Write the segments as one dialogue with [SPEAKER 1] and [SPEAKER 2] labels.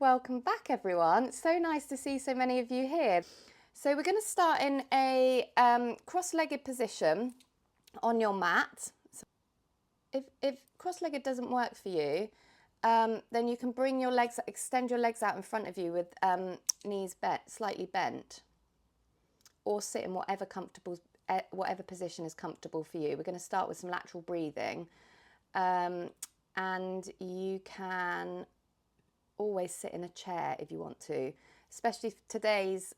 [SPEAKER 1] Welcome back, everyone. It's so nice to see so many of you here. So we're going to start in a cross-legged position on your mat. So if cross-legged doesn't work for you, then you can bring your legs, extend your legs out in front of you with knees slightly bent, or sit in whatever position is comfortable for you. We're going to start with some lateral breathing, and you can always sit in a chair if you want to, especially today's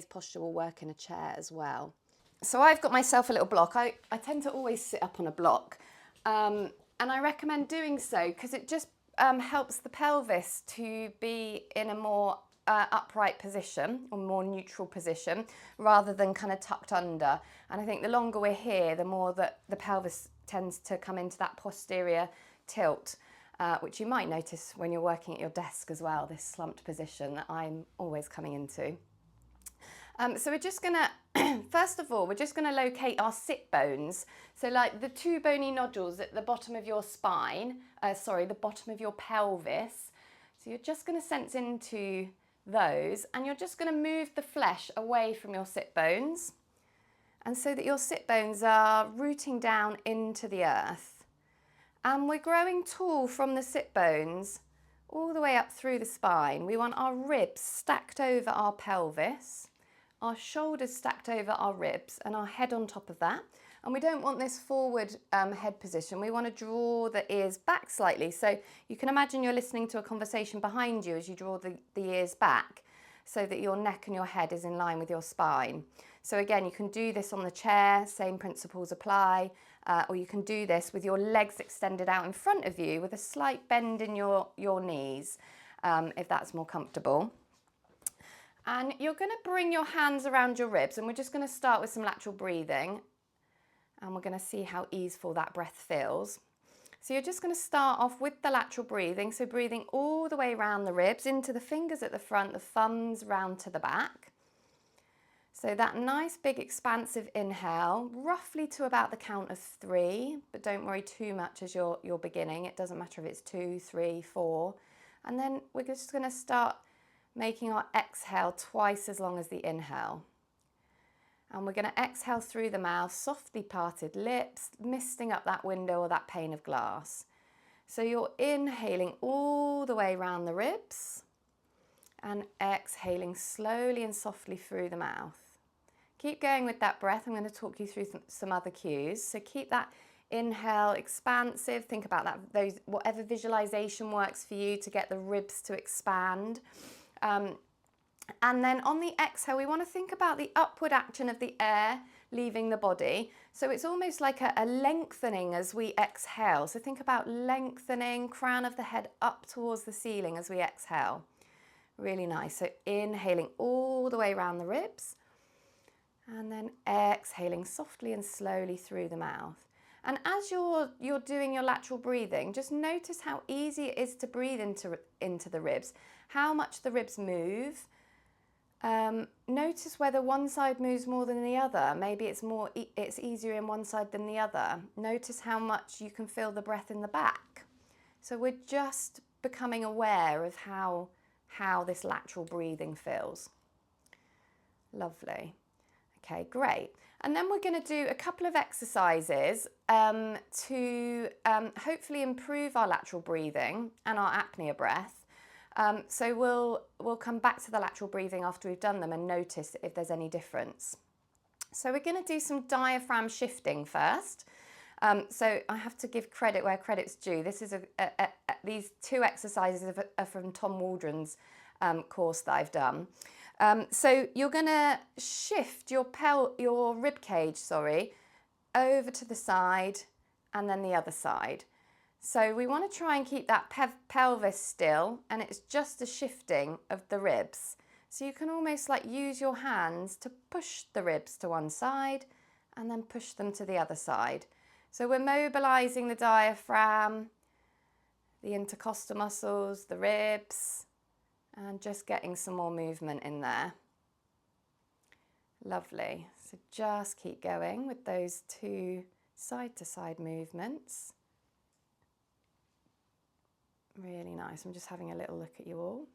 [SPEAKER 1] posture will work in a chair as well. So I've got myself a little block. I tend to always sit up on a block, and I recommend doing so because it just helps the pelvis to be in a more upright position or more neutral position rather than kind of tucked under. And I think the longer we're here, the more that the pelvis tends to come into that posterior tilt. Which you might notice when you're working at your desk as well, this slumped position that I'm always coming into. So we're just gonna, first of all, we're just gonna locate our sit bones. So like the two bony nodules at the bottom of your spine, the bottom of your pelvis. So you're just gonna sense into those, and you're just gonna move the flesh away from your sit bones, and so that your sit bones are rooting down into the earth. And we're growing tall from the sit bones all the way up through the spine. We want our ribs stacked over our pelvis, our shoulders stacked over our ribs, and our head on top of that. And we don't want this forward head position. We want to draw the ears back slightly. So you can imagine you're listening to a conversation behind you as you draw the ears back, so that your neck and your head is in line with your spine. So again, you can do this on the chair, same principles apply, or you can do this with your legs extended out in front of you with a slight bend in your knees, if that's more comfortable. And you're going to bring your hands around your ribs, and we're just going to start with some lateral breathing, and we're going to see how easeful that breath feels. So you're just going to start off with the lateral breathing, so breathing all the way around the ribs, into the fingers at the front, the thumbs round to the back. So that nice big expansive inhale, roughly to about the count of 3, but don't worry too much as you're beginning. It doesn't matter if it's 2, 3, 4. And then we're just going to start making our exhale twice as long as the inhale. And we're going to exhale through the mouth, softly parted lips, misting up that window or that pane of glass. So you're inhaling all the way around the ribs and exhaling slowly and softly through the mouth. Keep going with that breath. I'm going to talk you through some other cues. So keep that inhale expansive. Think about that, whatever visualization works for you to get the ribs to expand. And then on the exhale, we want to think about the upward action of the air leaving the body. So it's almost like a lengthening as we exhale. So think about lengthening, crown of the head up towards the ceiling as we exhale. Really nice. So inhaling all the way around the ribs, and then exhaling softly and slowly through the mouth. And as you're doing your lateral breathing, just notice how easy it is to breathe into the ribs, how much the ribs move. Notice whether one side moves more than the other. Maybe it's easier in one side than the other. Notice how much you can feel the breath in the back. So we're just becoming aware of how this lateral breathing feels. Lovely. Okay, great. And then we're going to do a couple of exercises to hopefully improve our lateral breathing and our apnea breath. So we'll come back to the lateral breathing after we've done them and notice if there's any difference. So we're going to do some diaphragm shifting first. So I have to give credit where credit's due. This is these two exercises are from Tom Waldron's course that I've done. So you're going to shift your rib cage, over to the side and then the other side. So we want to try and keep that pelvis still, and it's just a shifting of the ribs. So you can almost like use your hands to push the ribs to one side and then push them to the other side. So we're mobilizing the diaphragm, the intercostal muscles, the ribs, and just getting some more movement in there. Lovely. So just keep going with those two side to side movements. Really nice. I'm just having a little look at you all.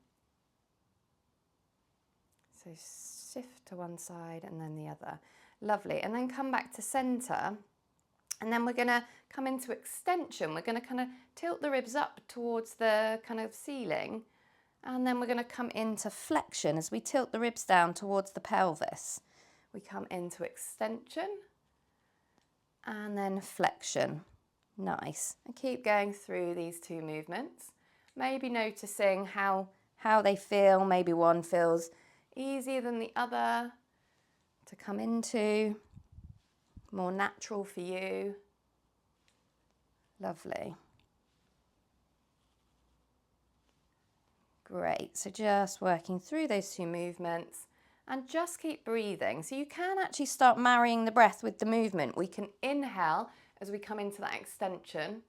[SPEAKER 1] So shift to one side and then the other. Lovely. And then come back to center. And then we're going to come into extension. We're going to kind of tilt the ribs up towards the kind of ceiling. And then we're going to come into flexion as we tilt the ribs down towards the pelvis. We come into extension and then flexion. Nice. And keep going through these two movements. Maybe noticing how they feel. Maybe one feels easier than the other to come into. More natural for you. Lovely. Great. So just working through those two movements and just keep breathing. So you can actually start marrying the breath with the movement. We can inhale as we come into that extension,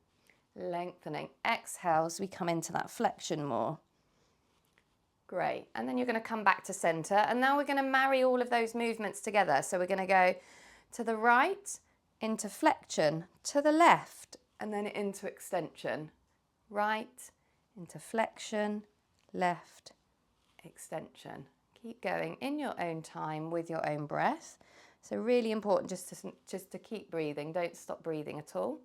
[SPEAKER 1] lengthening. Exhale as we come into that flexion more. Great. And then you're going to come back to center. And now we're going to marry all of those movements together. So we're going to go to the right, into flexion, to the left, and then into extension. Right, into flexion, left, extension. Keep going in your own time with your own breath. So really important just to keep breathing. Don't stop breathing at all.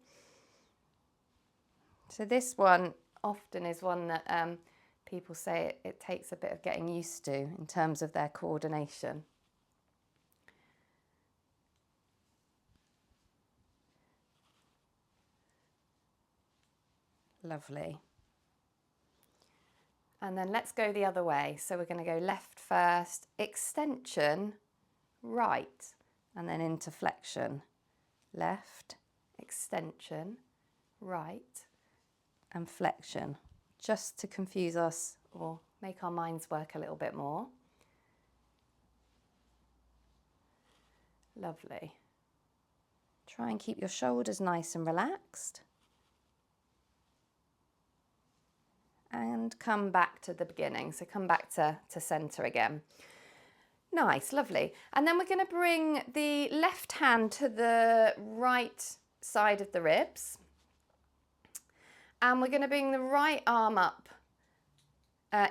[SPEAKER 1] So this one often is one that people say it takes a bit of getting used to in terms of their coordination. Lovely. And then let's go the other way. So we're going to go left first, extension, right, and then into flexion. Left, extension, right, and flexion. Just to confuse us or make our minds work a little bit more. Lovely. Try and keep your shoulders nice and relaxed. And come back to the beginning. So come back to center again. Nice, lovely. And then we're going to bring the left hand to the right side of the ribs. And we're going to bring the right arm up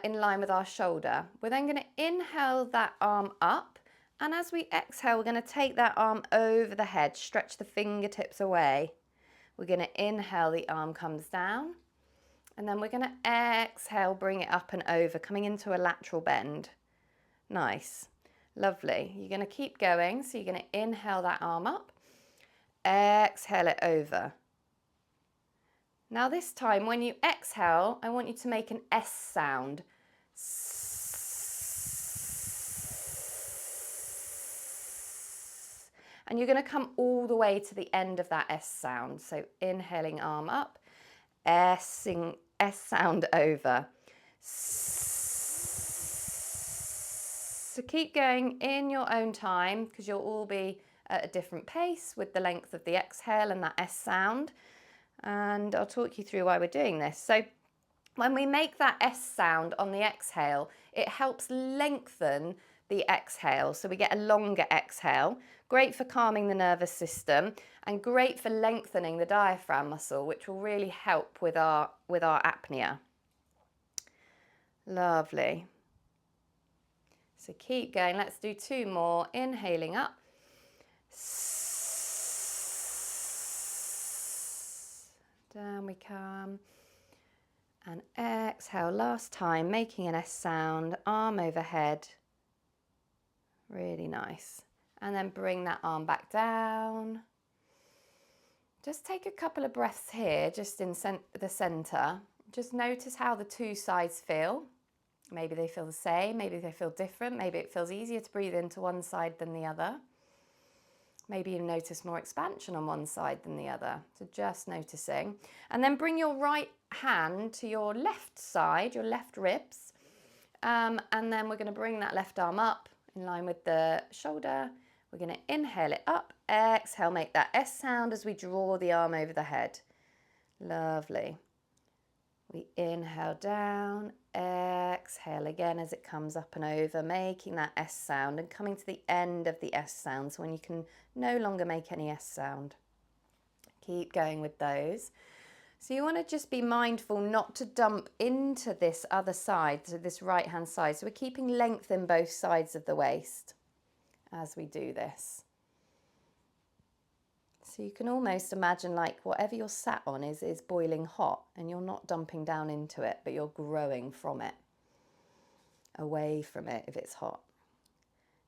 [SPEAKER 1] in line with our shoulder. We're then going to inhale that arm up. And as we exhale, we're going to take that arm over the head, stretch the fingertips away. We're going to inhale, the arm comes down. And then we're going to exhale, bring it up and over, coming into a lateral bend. Nice. Lovely. You're going to keep going. So you're going to inhale that arm up, exhale it over. Now this time, when you exhale, I want you to make an S sound. And you're going to come all the way to the end of that S sound. So inhaling arm up, S sound over. So keep going in your own time because you'll all be at a different pace with the length of the exhale and that S sound. And I'll talk you through why we're doing this. So when we make that S sound on the exhale, it helps lengthen the exhale. So we get a longer exhale. Great for calming the nervous system and great for lengthening the diaphragm muscle, which will really help with our apnea. Lovely. So keep going. Let's do two more. Inhaling up. Down we come. And exhale. Last time, making an S sound. Arm overhead. Really nice. And then bring that arm back down. Just take a couple of breaths here, just in the center. Just notice how the two sides feel. Maybe they feel the same, maybe they feel different, maybe it feels easier to breathe into one side than the other. Maybe you notice more expansion on one side than the other. So just noticing. And then bring your right hand to your left side, your left ribs. And then we're going to bring that left arm up in line with the shoulder. We're going to inhale it up, exhale, make that S sound as we draw the arm over the head. Lovely. We inhale down, exhale again as it comes up and over, making that S sound and coming to the end of the S sound, so when you can no longer make any S sound. Keep going with those. So you want to just be mindful not to dump into this other side, so this right hand side. So we're keeping length in both sides of the waist as we do this. So you can almost imagine like whatever you're sat on is boiling hot, and you're not dumping down into it, but you're growing from it, away from it if it's hot.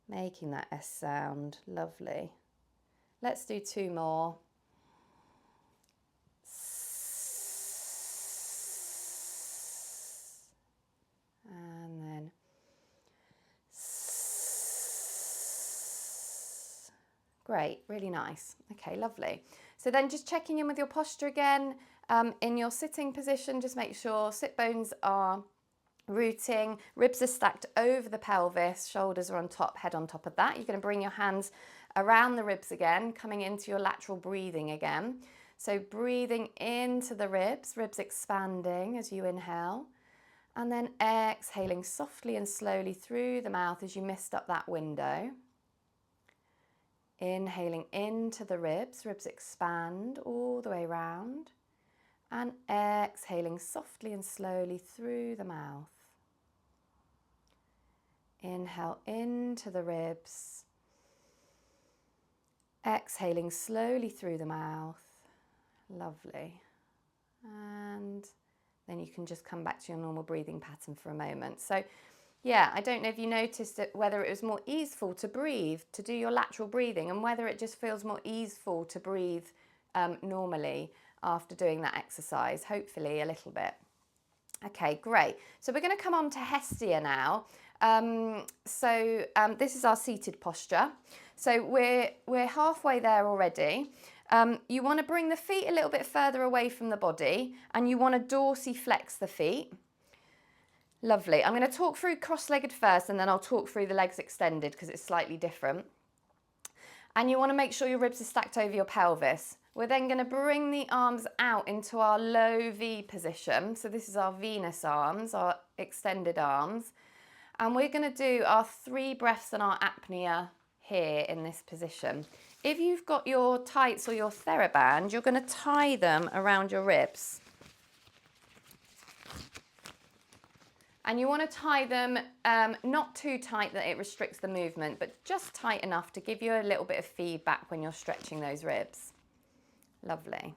[SPEAKER 1] Making that S sound, lovely. Let's do 2 more. And then great, really nice. Okay, lovely. So then just checking in with your posture again. In your sitting position, just make sure sit bones are rooting, ribs are stacked over the pelvis, shoulders are on top, head on top of that. You're going to bring your hands around the ribs again, coming into your lateral breathing again. So breathing into the ribs, ribs expanding as you inhale, and then exhaling softly and slowly through the mouth as you mist up that window. Inhaling into the ribs, ribs expand all the way around, and exhaling softly and slowly through the mouth. Inhale into the ribs, exhaling slowly through the mouth. Lovely. And then you can just come back to your normal breathing pattern for a moment. So yeah, I don't know if you noticed whether it was more easeful to breathe, to do your lateral breathing, and whether it just feels more easeful to breathe normally after doing that exercise, hopefully a little bit. Okay, great. So we're going to come on to Hestia now. This is our seated posture. So we're halfway there already. You want to bring the feet a little bit further away from the body, and you want to dorsiflex the feet. Lovely. I'm going to talk through cross-legged first, and then I'll talk through the legs extended because it's slightly different. And you want to make sure your ribs are stacked over your pelvis. We're then going to bring the arms out into our low V position. So this is our Venus arms, our extended arms. And we're going to do our 3 breaths and our apnea here in this position. If you've got your tights or your TheraBand, you're going to tie them around your ribs. And you want to tie them not too tight that it restricts the movement, but just tight enough to give you a little bit of feedback when you're stretching those ribs. Lovely.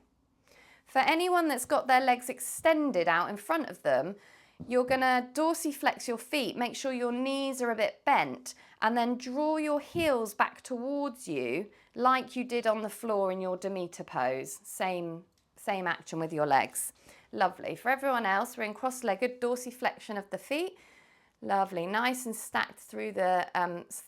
[SPEAKER 1] For anyone that's got their legs extended out in front of them, you're going to dorsiflex your feet, make sure your knees are a bit bent, and then draw your heels back towards you like you did on the floor in your Demeter pose. Same action with your legs. Lovely. For everyone else, we're in cross-legged dorsiflexion of the feet. Lovely. Nice and stacked through the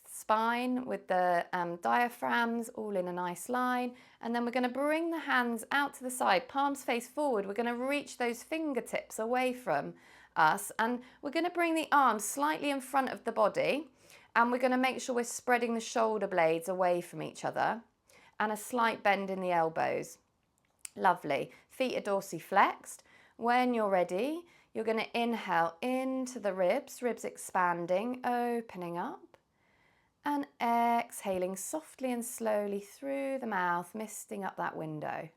[SPEAKER 1] spine with the diaphragms all in a nice line. And then we're going to bring the hands out to the side, palms face forward. We're going to reach those fingertips away from us, and we're going to bring the arms slightly in front of the body, and we're going to make sure we're spreading the shoulder blades away from each other, and a slight bend in the elbows. Lovely. Feet are dorsiflexed. When you're ready, you're going to inhale into the ribs, ribs expanding, opening up, and exhaling softly and slowly through the mouth, misting up that window.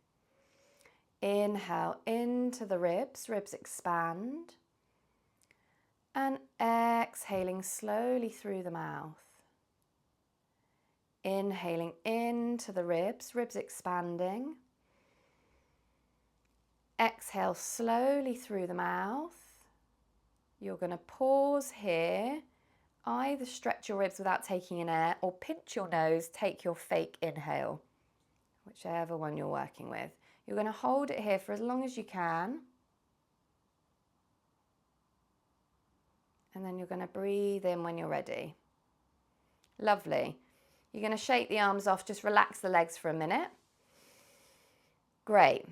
[SPEAKER 1] Inhale into the ribs, ribs expand, and exhaling slowly through the mouth. Inhaling into the ribs, ribs expanding. Exhale slowly through the mouth. You're going to pause here. Either stretch your ribs without taking in air, or pinch your nose, take your fake inhale, whichever one you're working with. You're going to hold it here for as long as you can. And then you're going to breathe in when you're ready. Lovely. You're going to shake the arms off, just relax the legs for a minute. Great.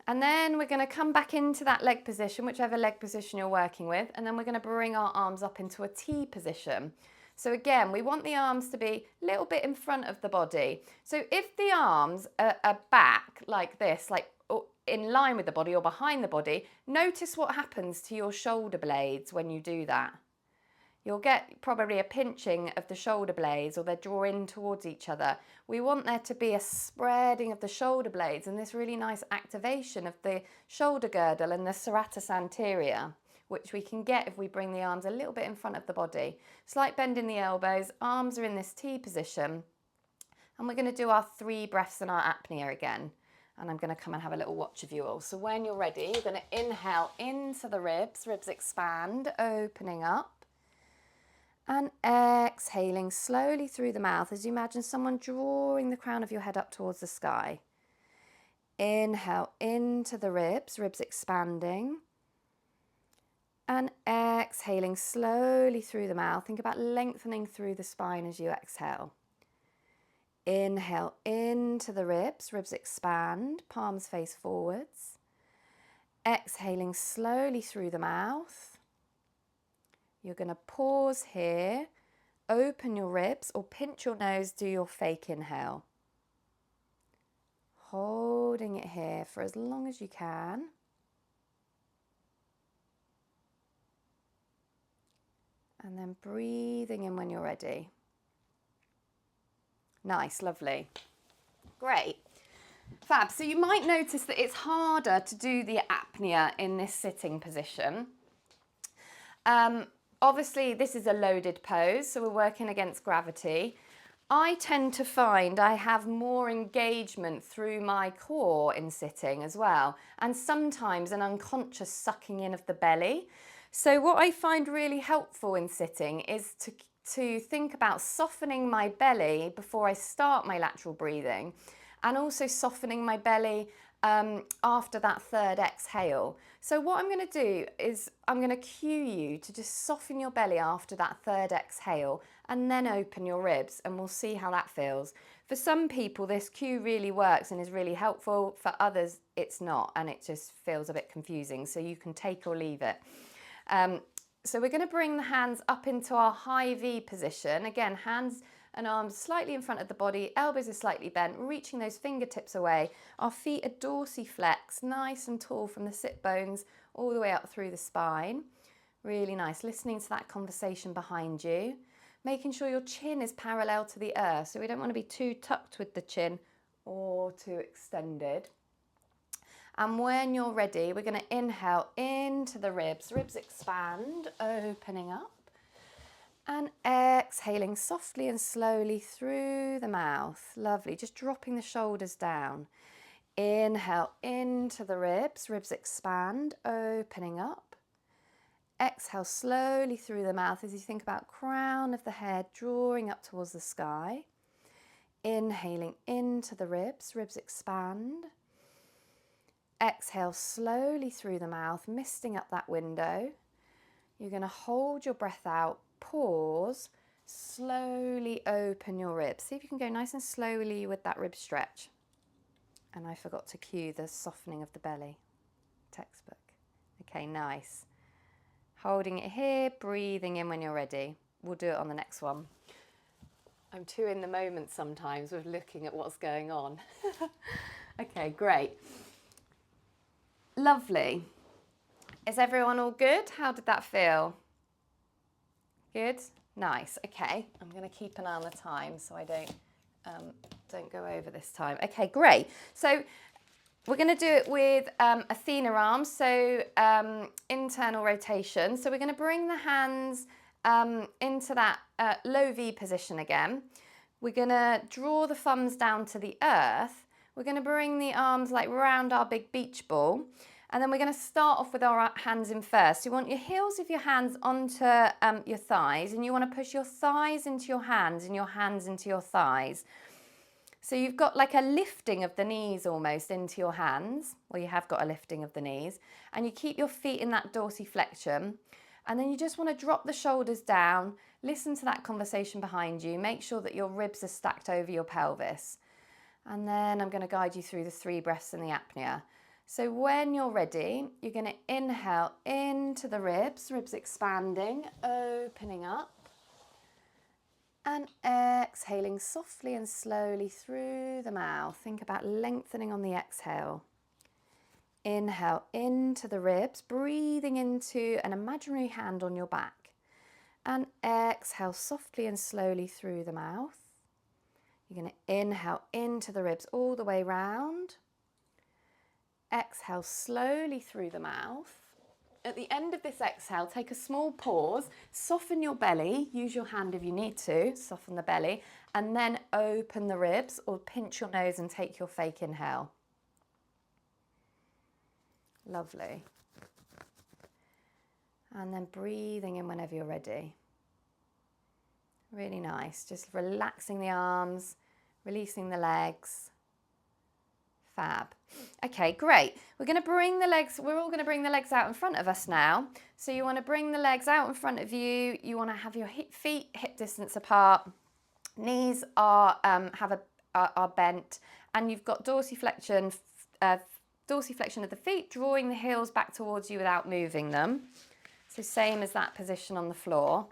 [SPEAKER 1] And then we're going to come back into that leg position, whichever leg position you're working with, and then we're going to bring our arms up into a T position. So again, we want the arms to be a little bit in front of the body. So if the arms are back like this, like in line with the body or behind the body, notice what happens to your shoulder blades when you do that. you'll get probably a pinching of the shoulder blades, or they draw in towards each other. We want there to be a spreading of the shoulder blades and this really nice activation of the shoulder girdle and the serratus anterior, which we can get if we bring the arms a little bit in front of the body. Slight bend in the elbows, arms are in this T position, and we're going to do our 3 breaths in our apnea again. And I'm going to come and have a little watch of you all. So when you're ready, you're going to inhale into the ribs, ribs expand, opening up. And exhaling slowly through the mouth as you imagine someone drawing the crown of your head up towards the sky. Inhale into the ribs, ribs expanding. And exhaling slowly through the mouth. Think about lengthening through the spine as you exhale. Inhale into the ribs, ribs expand, palms face forwards. Exhaling slowly through the mouth. You're going to pause here, open your ribs or pinch your nose, do your fake inhale. Holding it here for as long as you can. And then breathing in when you're ready. Nice, lovely. Great. Fab. So you might notice that it's harder to do the apnea in this sitting position. Obviously, this is a loaded pose, so we're working against gravity. I tend to find I have more engagement through my core in sitting as well, and sometimes an unconscious sucking in of the belly. So what I find really helpful in sitting is to think about softening my belly before I start my lateral breathing, and also softening my belly after that 3rd exhale. So what I'm going to do is I'm going to cue you to just soften your belly after that 3rd exhale and then open your ribs, and we'll see how that feels. For some people this cue really works and is really helpful. For others it's not, and it just feels a bit confusing, so you can take or leave it. So we're going to bring the hands up into our high V position. Again, hands and arms slightly in front of the body, elbows are slightly bent, reaching those fingertips away. Our feet are dorsiflex, nice and tall from the sit bones all the way up through the spine. Really nice, listening to that conversation behind you. Making sure your chin is parallel to the earth, so we don't want to be too tucked with the chin or too extended. And when you're ready, we're going to inhale into the ribs. Ribs expand, opening up. And exhaling softly and slowly through the mouth. Lovely, just dropping the shoulders down. Inhale into the ribs. Ribs expand, opening up. Exhale slowly through the mouth as you think about crown of the head drawing up towards the sky. Inhaling into the ribs. Ribs expand. Exhale slowly through the mouth, misting up that window. You're going to hold your breath out, pause, slowly open your ribs. See if you can go nice and slowly with that rib stretch. And I forgot to cue the softening of the belly. Textbook. Okay, nice. Holding it here, breathing in when you're ready. We'll do it on the next one. I'm too in the moment sometimes with looking at what's going on. Okay, great. Lovely. Is everyone all good? How did that feel? Good? Nice. Okay, I'm going to keep an eye on the time so I don't go over this time. Okay, great. So we're going to do it with Athena arms, so internal rotation. So we're going to bring the hands into that low V position again. We're going to draw the thumbs down to the earth. We're going to bring the arms like round our big beach ball, and then we're going to start off with our hands in first. You want your heels of your hands onto your thighs, and you want to push your thighs into your hands and your hands into your thighs. So you've got like a lifting of the knees almost into your hands, or you have got a lifting of the knees, and you keep your feet in that dorsiflexion, and then you just want to drop the shoulders down, listen to that conversation behind you, make sure that your ribs are stacked over your pelvis. And then I'm going to guide you through the 3 breaths in the apnea. So when you're ready, you're going to inhale into the ribs, ribs expanding, opening up. And exhaling softly and slowly through the mouth. Think about lengthening on the exhale. Inhale into the ribs, breathing into an imaginary hand on your back. And exhale softly and slowly through the mouth. You're going to inhale into the ribs all the way round. Exhale slowly through the mouth. At the end of this exhale, take a small pause, soften your belly, use your hand if you need to, soften the belly, and then open the ribs or pinch your nose and take your fake inhale. Lovely. And then breathing in whenever you're ready. Really nice. Just relaxing the arms, releasing the legs. Fab. Okay, great. We're going to bring the legs, we're all going to bring the legs out in front of us now. So you want to bring the legs out in front of you. You want to have your feet hip distance apart. Knees are bent, and you've got dorsiflexion of the feet, drawing the heels back towards you without moving them. So same as that position on the floor.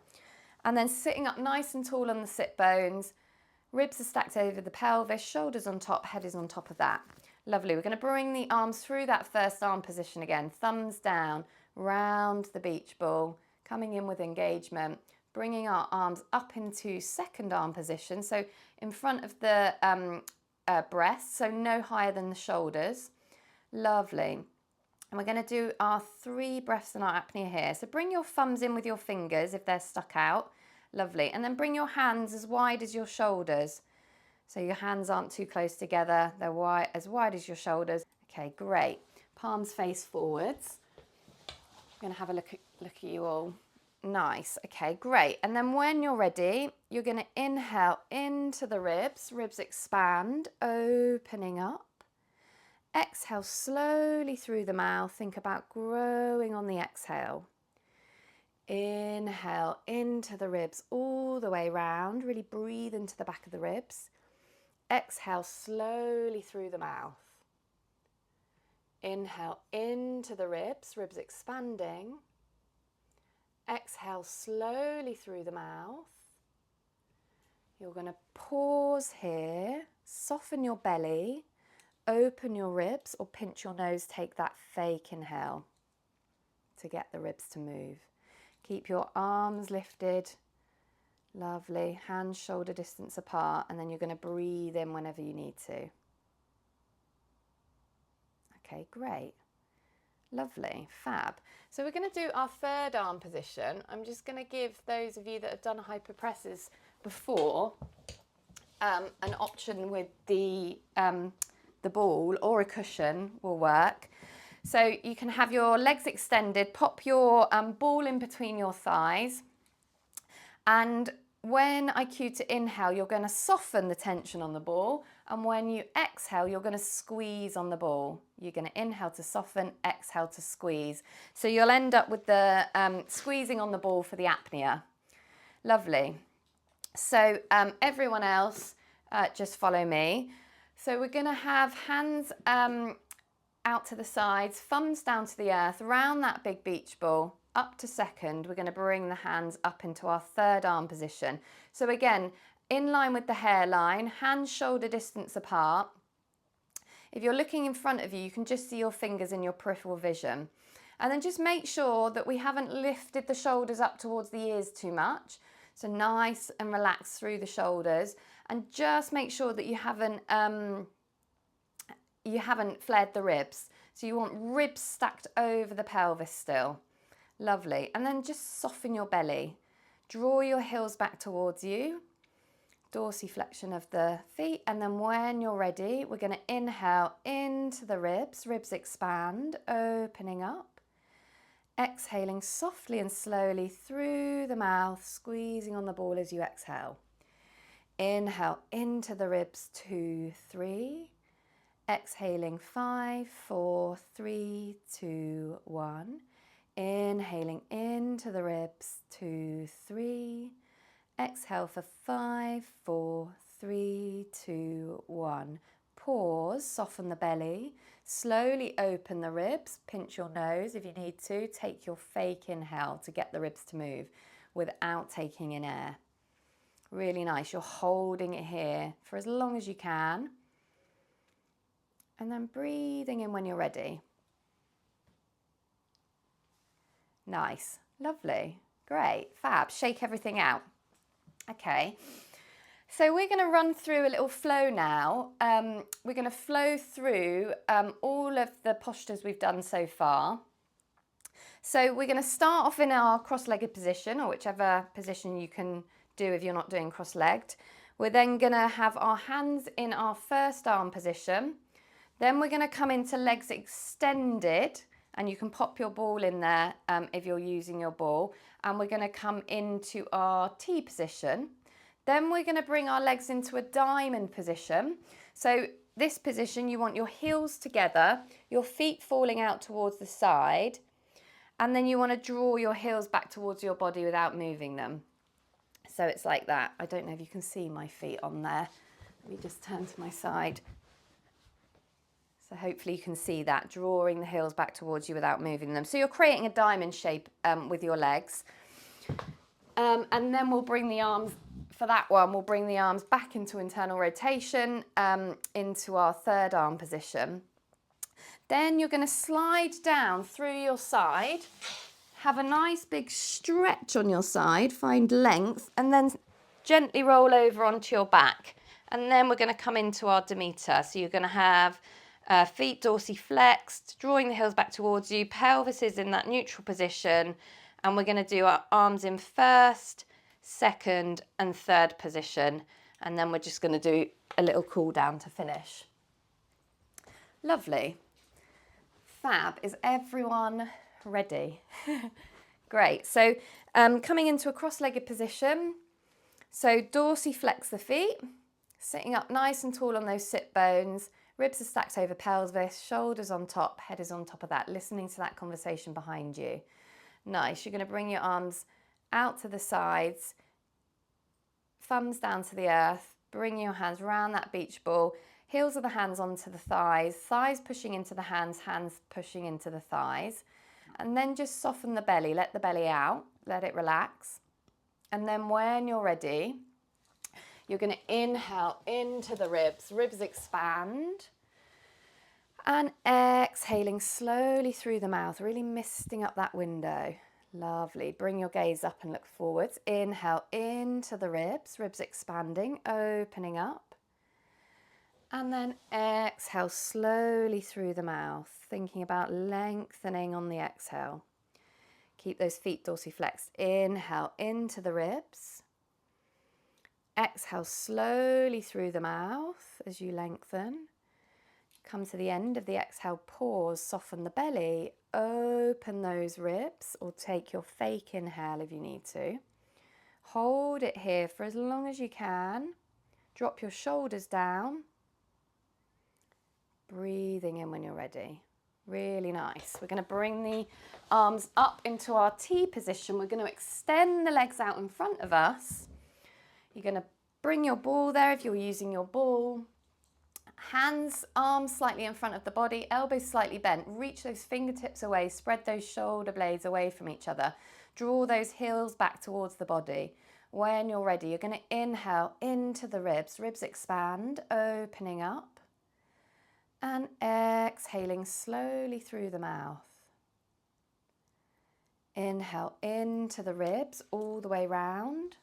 [SPEAKER 1] And then sitting up nice and tall on the sit bones. Ribs are stacked over the pelvis, shoulders on top, head is on top of that. Lovely. We're going to bring the arms through that first arm position again. Thumbs down, round the beach ball, coming in with engagement, bringing our arms up into second arm position. So in front of the breast, so no higher than the shoulders. Lovely. And we're going to do our 3 breaths in our apnea here. So bring your thumbs in with your fingers if they're stuck out. Lovely. And then bring your hands as wide as your shoulders. So your hands aren't too close together. They're as wide as your shoulders. Okay, great. Palms face forwards. I'm going to have a look at you all. Nice. Okay, great. And then when you're ready, you're going to inhale into the ribs. Ribs expand, opening up. Exhale slowly through the mouth. Think about growing on the exhale. Inhale into the ribs all the way round. Really breathe into the back of the ribs. Exhale slowly through the mouth. Inhale into the ribs, ribs expanding. Exhale slowly through the mouth. You're going to pause here, soften your belly, open your ribs or pinch your nose, take that fake inhale to get the ribs to move. Keep your arms lifted. Lovely. Hands shoulder distance apart, and then you're going to breathe in whenever you need to. Okay, great. Lovely. Fab. So we're going to do our third arm position. I'm just going to give those of you that have done hypopressives before an option with the ball or a cushion will work. So you can have your legs extended, pop your ball in between your thighs, and when I cue to inhale, you're going to soften the tension on the ball, and when you exhale, you're going to squeeze on the ball. You're going to inhale to soften, exhale to squeeze. So you'll end up with the squeezing on the ball for the apnea. Lovely. So everyone else, just follow me. So we're going to have hands out to the sides, thumbs down to the earth, round that big beach ball, up to second. We're going to bring the hands up into our third arm position. So again, in line with the hairline, hands shoulder distance apart. If you're looking in front of you, you can just see your fingers in your peripheral vision. And then just make sure that we haven't lifted the shoulders up towards the ears too much. So nice and relaxed through the shoulders. And just make sure that you haven't flared the ribs. So you want ribs stacked over the pelvis still. Lovely. And then just soften your belly. Draw your heels back towards you. Dorsiflexion of the feet. And then when you're ready, we're going to inhale into the ribs. Ribs expand, opening up. Exhaling softly and slowly through the mouth, squeezing on the ball as you exhale. Inhale into the ribs, 2, 3. Exhaling 5, 4, 3, 2, 1. Inhaling into the ribs, 2, 3. Exhale for 5, 4, 3, 2, 1. Pause, soften the belly. Slowly open the ribs, pinch your nose if you need to. Take your fake inhale to get the ribs to move without taking in air. Really nice. You're holding it here for as long as you can. And then breathing in when you're ready. Nice. Lovely. Great, fab. Shake everything out. Okay. So we're going to run through a little flow now. We're going to flow through all of the postures we've done so far. So we're going to start off in our cross-legged position, or whichever position you can do if you're not doing cross-legged. We're then going to have our hands in our first arm position. Then we're going to come into legs extended, and you can pop your ball in there if you're using your ball. And we're going to come into our T position. Then we're going to bring our legs into a diamond position. So this position, you want your heels together, your feet falling out towards the side, and then you want to draw your heels back towards your body without moving them. So it's like that. I don't know if you can see my feet on there. Let me just turn to my side. So hopefully you can see that, drawing the heels back towards you without moving them. So you're creating a diamond shape with your legs. And then we'll bring the arms, for that one, we'll bring the arms back into internal rotation, into our third arm position. Then you're going to slide down through your side, have a nice big stretch on your side, find length, and then gently roll over onto your back. And then we're going to come into our Demeter. So you're going to have feet dorsiflexed, drawing the heels back towards you, pelvis is in that neutral position, and we're going to do our arms in first, second and third position, and then we're just going to do a little cool down to finish. Lovely. Fab. Is everyone ready? Great. So coming into a cross-legged position, so dorsiflex the feet, sitting up nice and tall on those sit bones, ribs are stacked over pelvis, shoulders on top, head is on top of that, listening to that conversation behind you. Nice. You're going to bring your arms out to the sides, thumbs down to the earth, bring your hands around that beach ball, heels of the hands onto the thighs, thighs pushing into the hands, hands pushing into the thighs, and then just soften the belly, let the belly out, let it relax. And then when you're ready, you're going to inhale into the ribs, ribs expand, and exhaling slowly through the mouth, really misting up that window. Lovely. Bring your gaze up and look forwards. Inhale into the ribs, ribs expanding, opening up. And then exhale slowly through the mouth, thinking about lengthening on the exhale. Keep those feet dorsiflexed. Inhale into the ribs. Exhale slowly through the mouth as you lengthen. Come to the end of the exhale, pause, soften the belly, open those ribs, or take your fake inhale if you need to. Hold it here for as long as you can. Drop your shoulders down. Breathing in when you're ready. Really nice. We're going to bring the arms up into our T position. We're going to extend the legs out in front of us. You're going to bring your ball there if you're using your ball. Hands, arms slightly in front of the body, elbows slightly bent. Reach those fingertips away, spread those shoulder blades away from each other. Draw those heels back towards the body. When you're ready, you're going to inhale into the ribs. Ribs expand, opening up. And exhaling slowly through the mouth. Inhale into the ribs all the way round.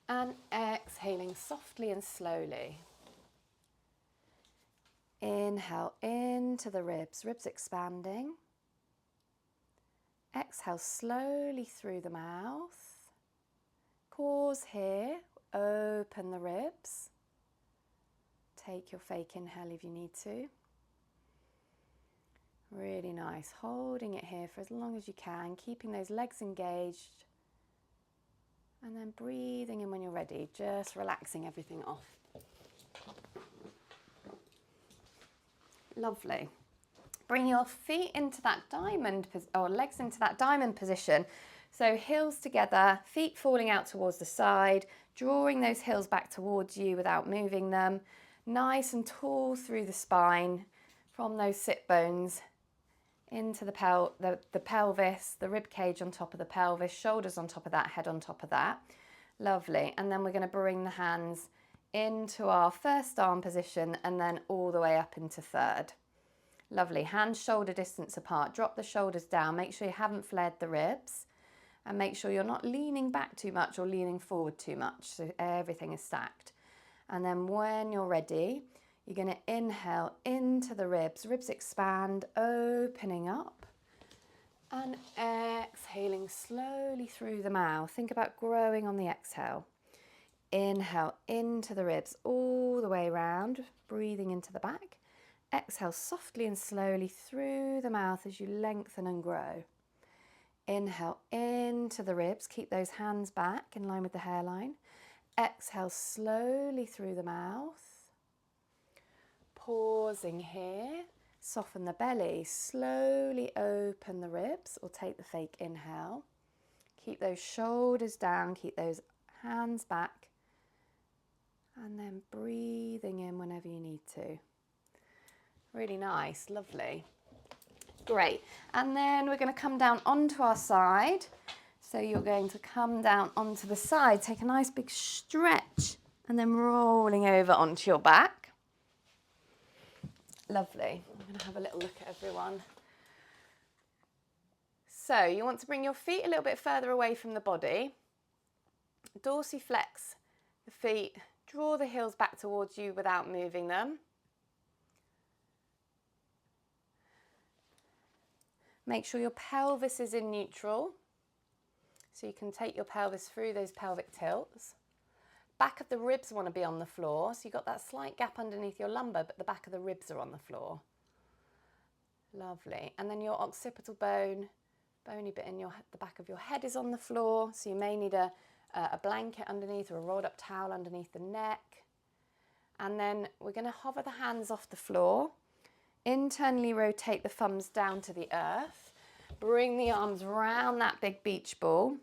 [SPEAKER 1] And exhaling softly and slowly. Inhale into the ribs, ribs expanding. Exhale slowly through the mouth. Pause here, open the ribs. Take your fake inhale if you need to. Really nice, holding it here for as long as you can, keeping those legs engaged. And then breathing in when you're ready, just relaxing everything off. Lovely. Bring your feet into that diamond, or legs into that diamond position. So heels together, feet falling out towards the side, drawing those heels back towards you without moving them. Nice and tall through the spine, from those sit bones into the pelvis, the rib cage on top of the pelvis, shoulders on top of that, head on top of that. Lovely. And then we're going to bring the hands into our first arm position and then all the way up into third. Lovely. Hands shoulder distance apart. Drop the shoulders down. Make sure you haven't flared the ribs. And make sure you're not leaning back too much or leaning forward too much, so everything is stacked. And then when you're ready, you're going to inhale into the ribs. Ribs expand, opening up. And exhaling slowly through the mouth. Think about growing on the exhale. Inhale into the ribs all the way around, breathing into the back. Exhale softly and slowly through the mouth as you lengthen and grow. Inhale into the ribs, keep those hands back in line with the hairline. Exhale slowly through the mouth. Pausing here, soften the belly, slowly open the ribs or take the fake inhale. Keep those shoulders down, keep those hands back, and then breathing in whenever you need to. Really nice, lovely. Great. And then we're going to come down onto our side. So you're going to come down onto the side, take a nice big stretch, and then rolling over onto your back. Lovely. I'm going to have a little look at everyone. So you want to bring your feet a little bit further away from the body. Dorsiflex the feet, draw the heels back towards you without moving them. Make sure your pelvis is in neutral. So you can take your pelvis through those pelvic tilts. Back of the ribs want to be on the floor. So you've got that slight gap underneath your lumbar, but the back of the ribs are on the floor. Lovely. And then your occipital bone, bony bit in the back of your head is on the floor. So you may need a blanket underneath or a rolled up towel underneath the neck. And then we're going to hover the hands off the floor. Internally rotate the thumbs down to the earth. Bring the arms round that big beach ball.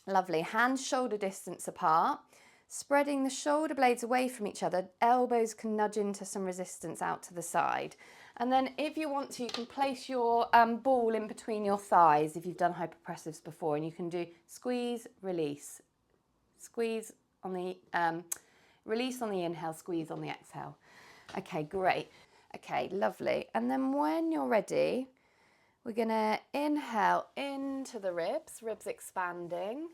[SPEAKER 1] Lovely. Hands shoulder distance apart. Spreading the shoulder blades away from each other. Elbows can nudge into some resistance out to the side. And then if you want to, you can place your ball in between your thighs if you've done hypopressives before. And you can do squeeze, release. Squeeze on the, release on the inhale, squeeze on the exhale. Okay, great. Okay, lovely. And then when you're ready, we're going to inhale into the ribs, ribs expanding.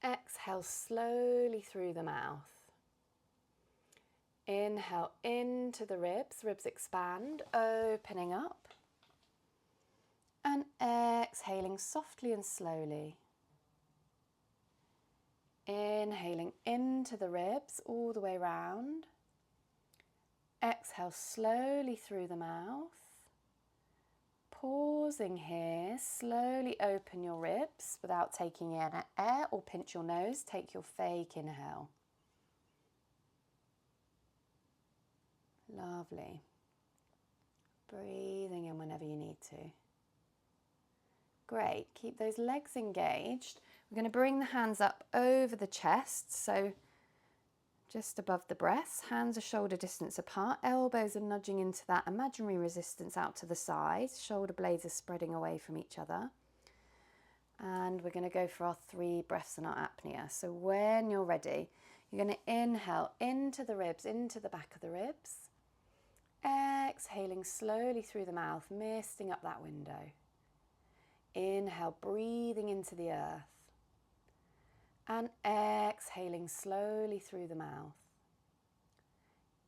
[SPEAKER 1] Exhale slowly through the mouth. Inhale into the ribs, ribs expand, opening up. And exhaling softly and slowly. Inhaling into the ribs all the way round. Exhale slowly through the mouth. Pausing here, slowly open your ribs without taking in air or pinch your nose. Take your fake inhale. Lovely. Breathing in whenever you need to. Great. Keep those legs engaged. We're going to bring the hands up over the chest, so just above the breasts. Hands are shoulder distance apart. Elbows are nudging into that imaginary resistance out to the sides. Shoulder blades are spreading away from each other. And we're going to go for our 3 breaths in our apnea. So when you're ready, you're going to inhale into the ribs, into the back of the ribs. Exhaling slowly through the mouth, misting up that window. Inhale, breathing into the earth. And exhaling slowly through the mouth.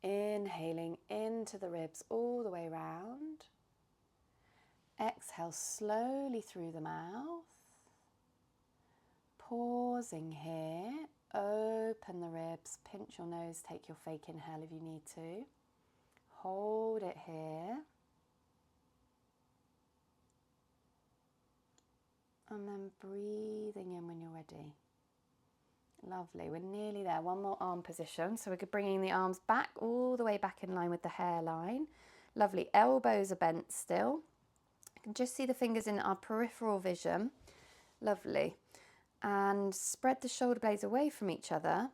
[SPEAKER 1] Inhaling into the ribs all the way round. Exhale slowly through the mouth. Pausing here. Open the ribs, pinch your nose, take your fake inhale if you need to. Hold it here. And then breathing in when you're ready. Lovely, we're nearly there. One more arm position. So we're bringing the arms back, all the way back in line with the hairline. Lovely, elbows are bent still. You can just see the fingers in our peripheral vision. Lovely. And spread the shoulder blades away from each other.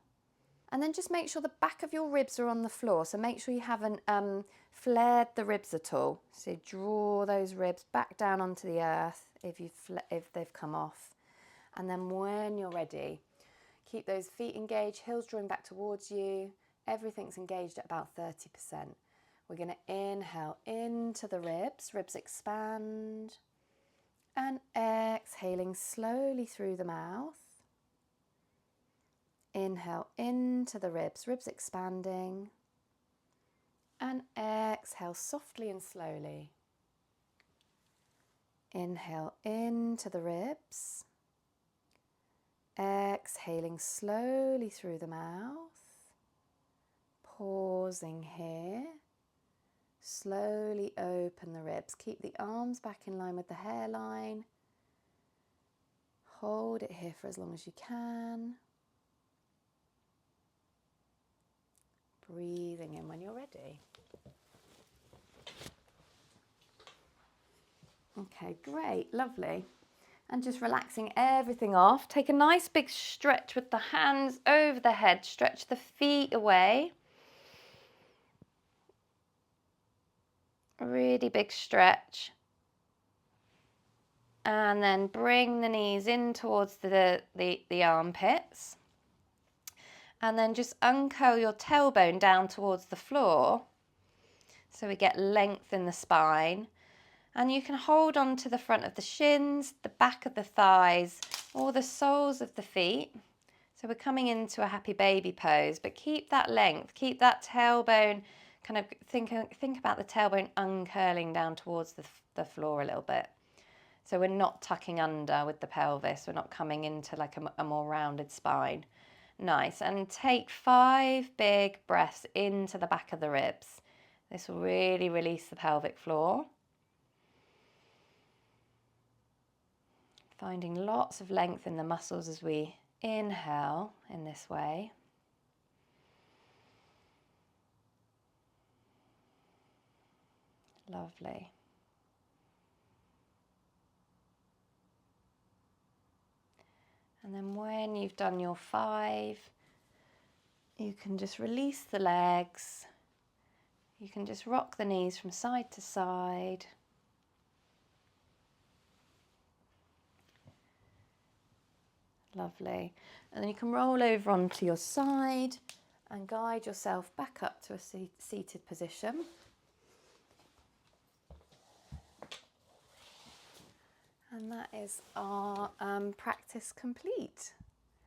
[SPEAKER 1] And then just make sure the back of your ribs are on the floor. So make sure you haven't flared the ribs at all. So draw those ribs back down onto the earth if they've come off. And then when you're ready, keep those feet engaged, heels drawing back towards you. Everything's engaged at about 30%. We're going to inhale into the ribs. Ribs expand. And exhaling slowly through the mouth. Inhale into the ribs, ribs expanding. And exhale softly and slowly. Inhale into the ribs. Exhaling slowly through the mouth. Pausing here. Slowly open the ribs. Keep the arms back in line with the hairline. Hold it here for as long as you can. Breathing in when you're ready. Okay, great, lovely. And just relaxing everything off. Take a nice big stretch with the hands over the head. Stretch the feet away. A really big stretch. And then bring the knees in towards the armpits. And then just uncurl your tailbone down towards the floor. So we get length in the spine. And you can hold on to the front of the shins, the back of the thighs, or the soles of the feet. So we're coming into a happy baby pose, but keep that length, keep that tailbone, kind of think about the tailbone uncurling down towards the floor a little bit. So we're not tucking under with the pelvis, we're not coming into like a more rounded spine. Nice, and take 5 big breaths into the back of the ribs. This will really release the pelvic floor. Finding lots of length in the muscles as we inhale in this way. Lovely. And then when you've done your 5, you can just release the legs. You can just rock the knees from side to side. Lovely. And then you can roll over onto your side and guide yourself back up to a seated position. And that is our practice complete.